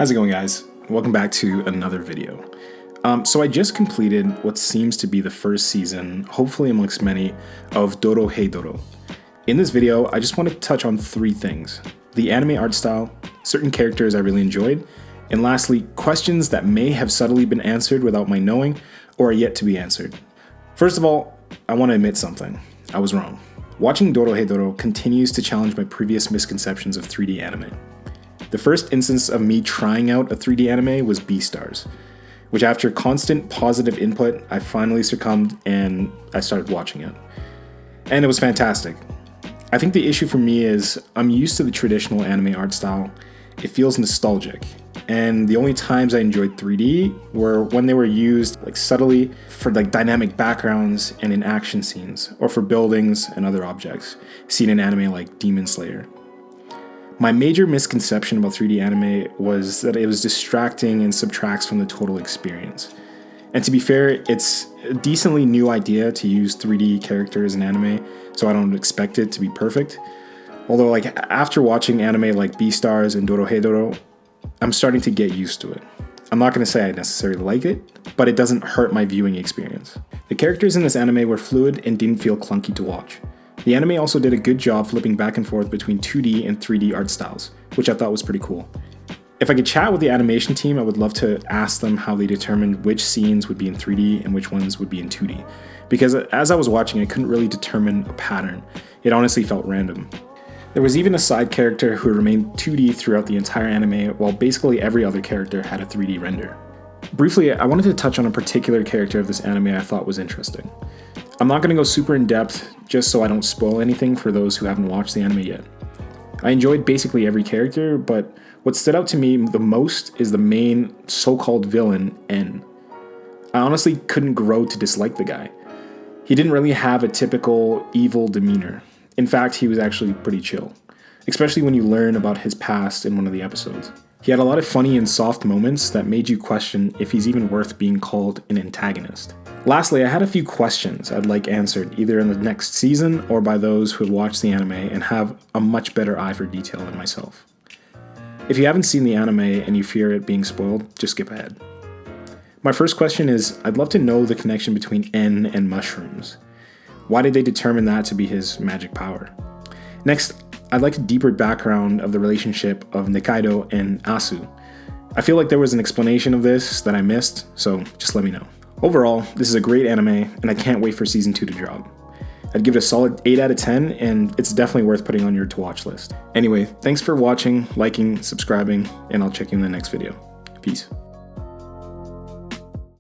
How's it going, guys? Welcome back to another video. So I just completed what seems to be the first season, hopefully amongst many, of Dorohedoro. In this video, I just want to touch on three things: the anime art style, certain characters I really enjoyed, and lastly, questions that may have subtly been answered without my knowing or are yet to be answered. First of all, I want to admit something. I was wrong. Watching Dorohedoro continues to challenge my previous misconceptions of 3D anime. The first instance of me trying out a 3D anime was Beastars, which after constant positive input, I finally succumbed and I started watching it. And it was fantastic. I think the issue for me is I'm used to the traditional anime art style. It feels nostalgic. And the only times I enjoyed 3D were when they were used subtly for dynamic backgrounds and in action scenes, or for buildings and other objects, seen in anime like Demon Slayer. My major misconception about 3D anime was that it was distracting and subtracts from the total experience. And to be fair, it's a decently new idea to use 3D characters in anime, so I don't expect it to be perfect. Although after watching anime like Beastars and Dorohedoro, I'm starting to get used to it. I'm not going to say I necessarily like it, but it doesn't hurt my viewing experience. The characters in this anime were fluid and didn't feel clunky to watch. The anime also did a good job flipping back and forth between 2D and 3D art styles, which I thought was pretty cool. If I could chat with the animation team, I would love to ask them how they determined which scenes would be in 3D and which ones would be in 2D. Because as I was watching, I couldn't really determine a pattern. It honestly felt random. There was even a side character who remained 2D throughout the entire anime, while basically every other character had a 3D render. Briefly, I wanted to touch on a particular character of this anime I thought was interesting. I'm not going to go super in depth, just so I don't spoil anything for those who haven't watched the anime yet. I enjoyed basically every character, but what stood out to me the most is the main so-called villain, N. I honestly couldn't grow to dislike the guy. He didn't really have a typical evil demeanor. In fact, he was actually pretty chill, especially when you learn about his past in one of the episodes. He had a lot of funny and soft moments that made you question if he's even worth being called an antagonist. Lastly, I had a few questions I'd like answered either in the next season or by those who have watched the anime and have a much better eye for detail than myself. If you haven't seen the anime and you fear it being spoiled, just skip ahead. My first question is, I'd love to know the connection between N and mushrooms. Why did they determine that to be his magic power? Next, I'd like a deeper background of the relationship of Nikaido and Asu. I feel like there was an explanation of this that I missed, so just let me know. Overall, this is a great anime, and I can't wait for season 2 to drop. I'd give it a solid 8 out of 10, and it's definitely worth putting on your to-watch list. Anyway, thanks for watching, liking, subscribing, and I'll check you in the next video. Peace.